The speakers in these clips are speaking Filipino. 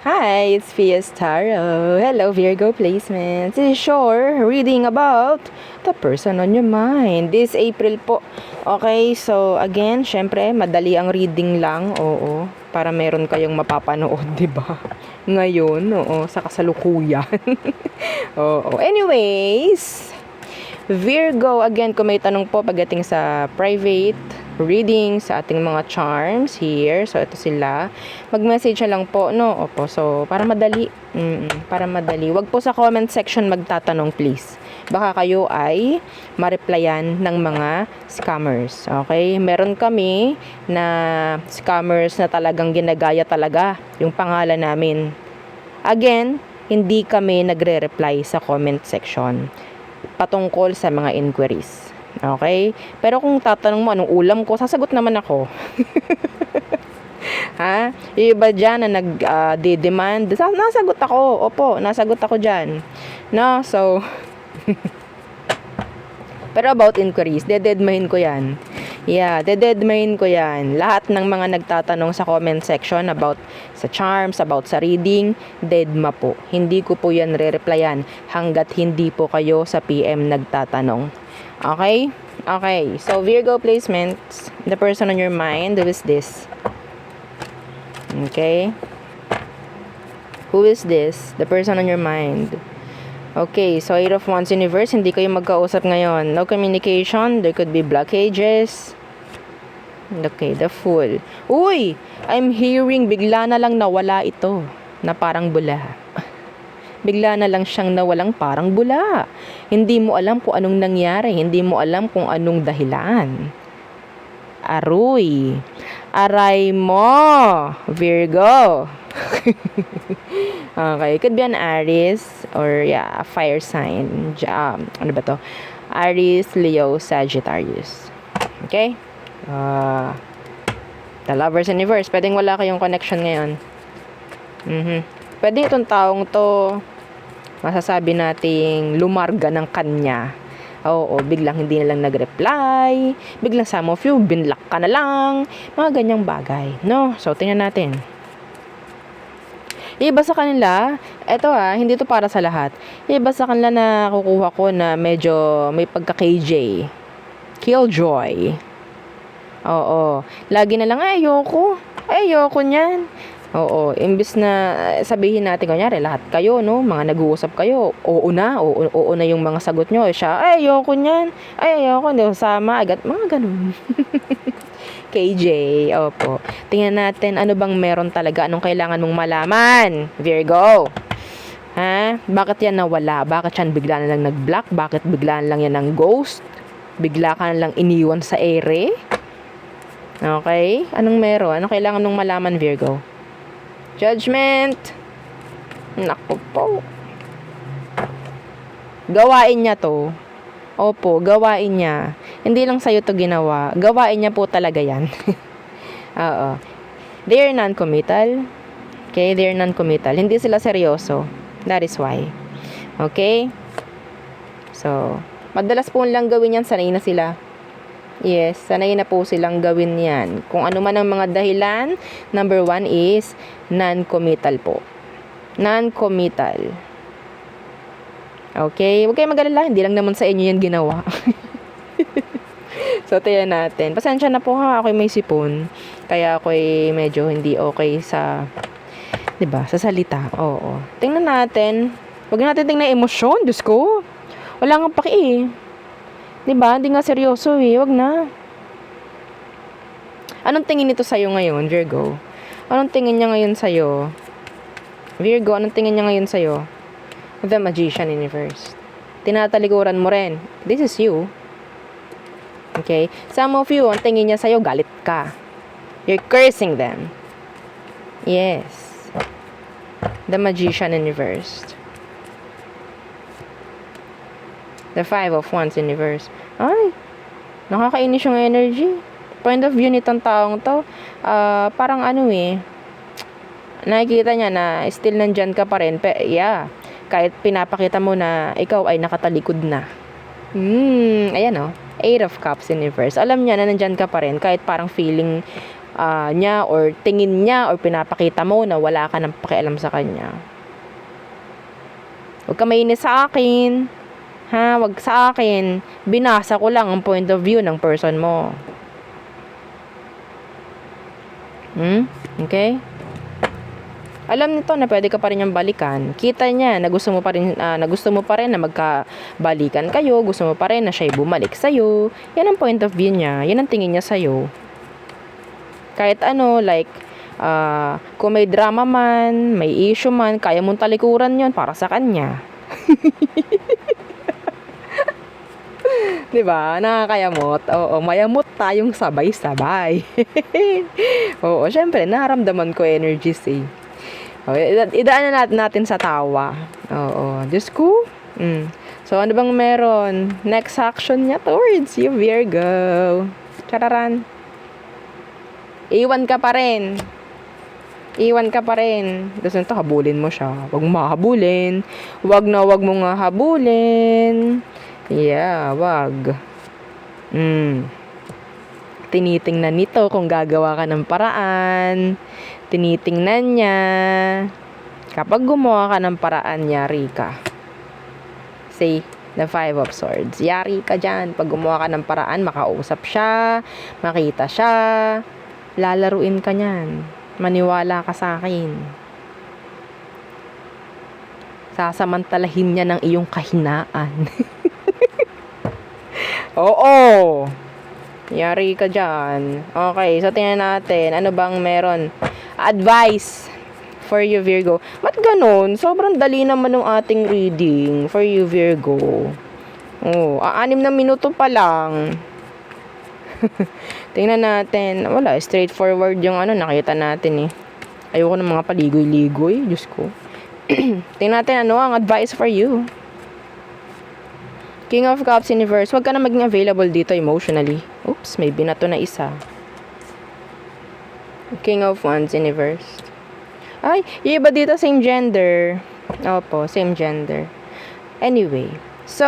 Hi, it's Pia's Tarot. Hello, Virgo placements. This is Shore reading about the person on your mind. This April po. Okay, so again, syempre, madali ang reading lang. Oo, para meron kayong mapapanood, di ba? Ngayon, oo, sa kasalukuyan. Oo. Anyways, Virgo, again, kung may tanong po pagdating sa private reading sa ating mga charms here. So, ito sila. Mag-message na lang po, no? Opo. So, para madali. Para madali. Wag po sa comment section magtatanong, please. Baka kayo ay ma-replyan ng mga scammers. Okay? Meron kami na scammers na talagang ginagaya talaga yung pangalan namin. Again, hindi kami nagre-reply sa comment section patungkol sa mga inquiries. Okay? Pero kung tatanong mo anong ulam ko, sasagot naman ako. Ha? Yung iba dyan na nag-demand, nasagot ako. Opo, nasagot ako dyan. No? So, pero about inquiries, dededmahin ko yan. Yeah, dededmahin ko yan. Lahat ng mga nagtatanong sa comment section about sa charms, about sa reading, dedma po. Hindi ko po yan re-replyan hanggat hindi po kayo sa PM nagtatanong. Okay? Okay. So, Virgo placements, the person on your mind, who is this? Okay? Who is this? The person on your mind. Okay, so 8 of Wands universe, hindi kayo magkausap ngayon. No communication, there could be blockages. Okay, the Fool. Uy! I'm hearing bigla na lang nawala ito na parang bula. Bigla na lang siyang nawalang parang bula. Hindi mo alam kung anong nangyari. Hindi mo alam kung anong dahilan. Aroy. Aray mo, Virgo. Okay, it could be an Aries or a fire sign. Ano ba to? Aries, Leo, Sagittarius. Okay? The Lovers Universe. Pwedeng wala kayong connection ngayon. Pwede itong taong to, masasabi nating lumarga ng kanya. Oo, biglang hindi na lang nag-reply. Biglang some of you, binlock ka na lang. Mga ganyang bagay. No? So, tingnan natin. Iba sa kanila, eto hindi to para sa lahat. Iba sa kanila na kukuha ko na medyo may pagka-KJ. Killjoy. Oo. Lagi na lang, ayoko. Ayoko niyan. Oo. Imbis na sabihin natin, kunyari, lahat kayo, no? Mga nag-uusap kayo. Oo na yung mga sagot nyo. Siya, ayoko niyan. Ayoko, hindi ko sama. Agad, mga ganun. KJ, opo. Tingnan natin, ano bang meron talaga? Anong kailangan mong malaman? Virgo. Ha? Bakit yan nawala? Bakit yan bigla na lang nag-block? Bakit bigla na lang yan ng ghost? Bigla ka na lang iniwan sa ere? Okay? Anong meron? Anong kailangan mong malaman, Virgo? Judgment. Naku po. Gawain niya to. Opo, gawain niya. Hindi lang sa'yo to ginawa. Gawain niya po talaga yan. Oo. They're non-committal. Okay? They're non-committal. Hindi sila seryoso. That is why. Okay? So, madalas po lang gawin yan. Sanay na sila. Yes, sanay na po silang gawin yan. Kung ano man ang mga dahilan, number 1 is non-committal po. Non-committal. Okay? Huwag kayong mag-alala. Hindi lang naman sa inyo yan ginawa. So, tayan natin. Pasensya na po ha. Ako'y may sipon. Kaya ako'y medyo hindi okay sa, diba, sa salita. Oo. Tingnan natin. Huwag natin tingnan emosyon. Diyos ko. Wala nga paki eh. Diba? Hindi nga seryoso eh. Wag na. Anong tingin nito sa'yo ngayon, Virgo? Anong tingin niya ngayon sa'yo? Virgo, anong tingin niya ngayon sa'yo? The Magician Universe. Tinatalikuran mo rin. This is you. Okay? Some of you, ang tingin niya sa'yo, galit ka. You're cursing them. Yes. The Magician Universe. The 5 of Wands Universe. Ay, nakakainis yung energy. Point of view nitong taong to, parang nakikita niya na still nandyan ka pa rin. Kahit pinapakita mo na ikaw ay nakatalikod na. Ayan 8 of Cups Universe. Alam niya na nandyan ka pa rin, kahit parang feeling niya or tingin niya or pinapakita mo na wala ka ng pakialam sa kanya. Huwag ka mainis sa akin. Ha? Huwag sa akin. Binasa ko lang ang point of view ng person mo. Okay? Alam nito na pwede ka pa rin niyang balikan. Kita niya na gusto mo pa rin na magkabalikan kayo, gusto mo pa rin na siya'y bumalik sa'yo. Yan ang point of view niya. Yan ang tingin niya sa'yo. Kahit like, kung may drama man, may issue man, kaya mong talikuran yon para sa kanya. Diba? Nakakayamot. Oo, mayamot tayong sabay-sabay. Oo, syempre, naramdaman ko energies eh. Okay, idaan na natin sa tawa. Oo, Diyos ko. So, ano bang meron? Next action niya towards you, Virgo. Chararan. Iwan ka pa rin. Gusto nito, habulin mo siya. Huwag mo mahabulin. Huwag mo nga habulin. Yeah, wag. Tinitingnan nito kung gagawa ka ng paraan. Tinitingnan niya. Kapag gumawa ka ng paraan, yari ka. Say, the 5 of Swords. Yari ka dyan. Pag gumawa ka ng paraan, makausap siya, makita siya, lalaruin ka niyan. Maniwala ka sa akin. Sasamantalahin niya ng iyong kahinaan. Oo. Yari ka dyan. Okay, so tingnan natin. Ano bang meron? Advice for you, Virgo. Ba't ganun? Sobrang dali naman ng ating reading for you, Virgo. Oh, 6 na minuto pa lang. Tingnan natin. Wala, straightforward yung nakita natin eh. Ayoko ng mga paligoy-ligoy. Diyos ko. Tingnan natin ang advice for you. King of Cups Universe. Huwag ka na maging available dito emotionally. Oops, may binato na isa. King of Wands Universe. Ay, yung iba dito same gender. Opo, same gender. Anyway. So,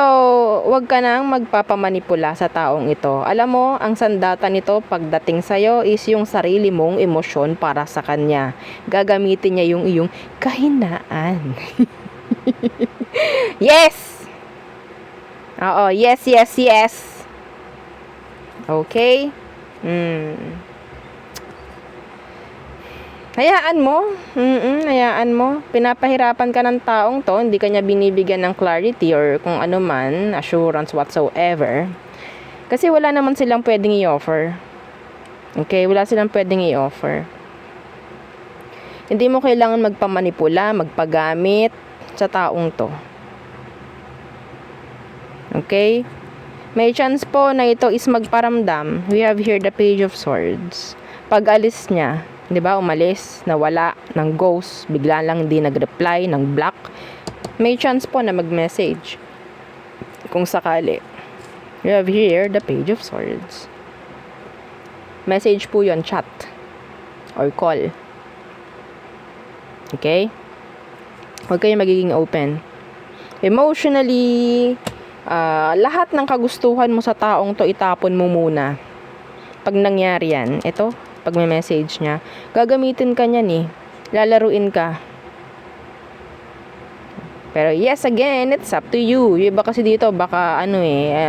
wag ka nang magpapamanipula sa taong ito. Alam mo, ang sandata nito pagdating sa'yo is yung sarili mong emosyon para sa kanya. Gagamitin niya yung iyong kahinaan. Yes! Oo, yes. Okay? Hayaan mo. Pinapahirapan ka ng taong to, hindi ka niya binibigyan ng clarity or kung ano man, assurance whatsoever. Kasi wala naman silang pwedeng i-offer. Okay? Wala silang pwedeng i-offer. Hindi mo kailangan magpamanipula, magpagamit sa taong to. Okay? May chance po na ito is magparamdam. We have here the Page of Swords. Pag alis niya, 'di ba, umalis, nawala, ng ghost, bigla lang hindi nag-reply, ng block. May chance po na mag-message. Kung sakali. You have here the Page of Swords. Message po 'yon, chat or call. Okay? Huwag kayong magiging open. Emotionally, lahat ng kagustuhan mo sa taong to, itapon mo muna. Pag nangyari yan, ito, pag may message niya, gagamitin ka niyan eh. Lalaruin ka. Pero yes, again, it's up to you. Yung iba kasi dito, baka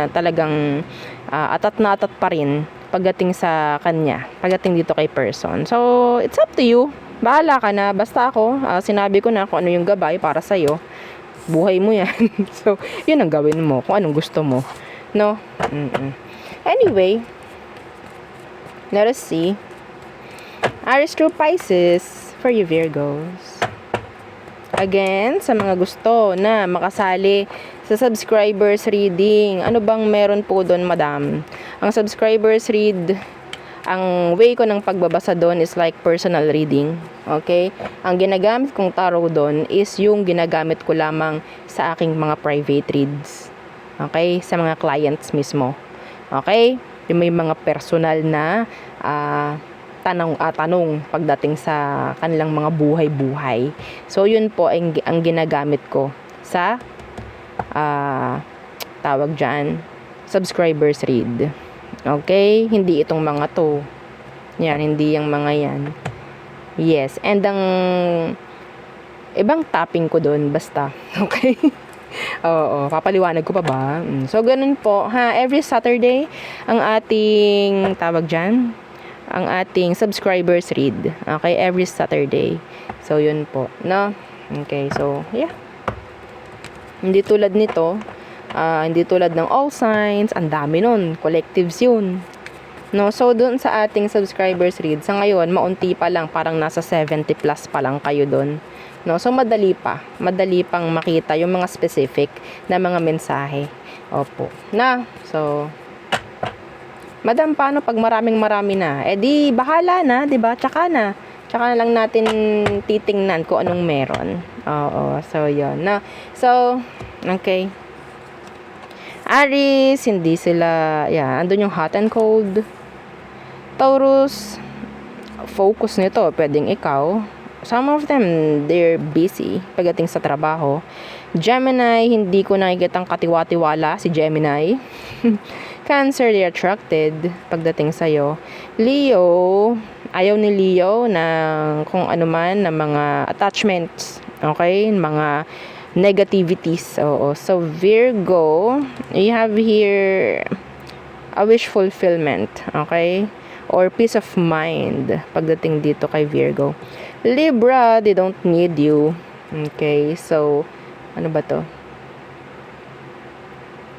talagang atat na atat pa rin pagdating sa kanya. Pagdating dito kay person. So, it's up to you. Bahala ka na. Basta ako, sinabi ko na kung ano yung gabay para sa'yo. Buhay mo yan. So, yun ang gawin mo. Kung anong gusto mo. No? Anyway, let us see. Aries through Pisces for you Virgos. Again, sa mga gusto na makasali sa subscribers reading, ano bang meron po doon, madam? Ang subscribers read, ang way ko ng pagbabasa doon is like personal reading. Okay? Ang ginagamit kong tarot doon is yung ginagamit ko lamang sa aking mga private reads. Okay? Sa mga clients mismo. Okay? Yung may mga personal na tanong pagdating sa kanilang mga buhay-buhay. So, yun po ang ginagamit ko sa tawag dyan, subscribers read. Okay? Hindi itong mga to. Yan, hindi yung mga yan. Yes, and ang ibang topping ko doon, basta. Okay? Oo, papaliwanag ko pa ba? So, ganun po, ha? Every Saturday, ang ating, tawag dyan, ang ating subscribers read. Okay? Every Saturday. So, yun po. No? Okay, so, yeah. Hindi tulad nito, hindi tulad ng All Signs, ang dami nun. Collectives yun. No, so doon sa ating subscribers read, sa ngayon, maunti pa lang, parang nasa 70 plus pa lang kayo doon. No, so madali pang makita yung mga specific na mga mensahe. Opo. Na, so, madam, paano pag marami na? Eh di, bahala na, di ba? Tsaka na lang natin titingnan kung anong meron. Oo, so yun. Na, so, okay. Aries, hindi sila, andun yung hot and cold. Taurus, focus nito, pwedeng ikaw. Some of them, they're busy pagdating sa trabaho. Gemini, hindi ko nakikitang katiwa-tiwala si Gemini. Cancer, they're attracted pagdating sa'yo. Leo, ayaw ni Leo ng kung ano man na mga attachments. Okay? Mga negativities. Oo. So, Virgo, you have here a wish fulfillment. Okay? Or peace of mind pagdating dito kay Virgo. Libra, they don't need you. Okay, so ano ba to?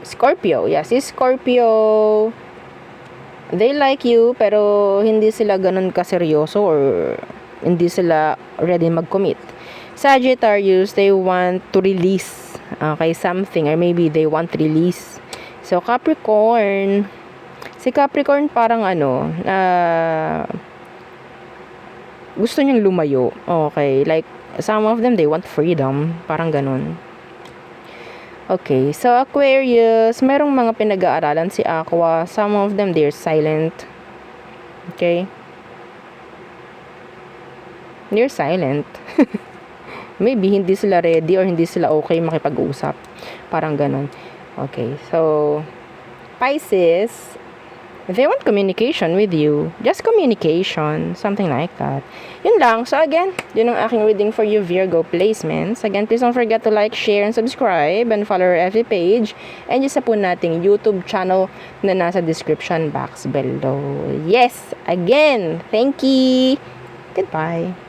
Scorpio, si Scorpio, they like you pero hindi sila ganun kaseryoso or hindi sila ready mag-commit. Sagittarius, they want to release something or maybe they want release. So Capricorn, si Capricorn parang gusto niyang lumayo. Okay, like some of them they want freedom, parang ganun. Okay, so Aquarius, merong mga pinag-aaralan si Aqua. Some of them they're silent. Okay? They're silent. Maybe hindi sila ready or hindi sila okay makipag-usap. Parang ganun. Okay, so Pisces, they want communication with you. Just communication. Something like that. Yun lang. So again, yun ang aking reading for you, Virgo placements. Again, please don't forget to like, share, and subscribe. And follow our FB page. And yung sa po nating YouTube channel na nasa description box below. Yes! Again, thank you! Goodbye!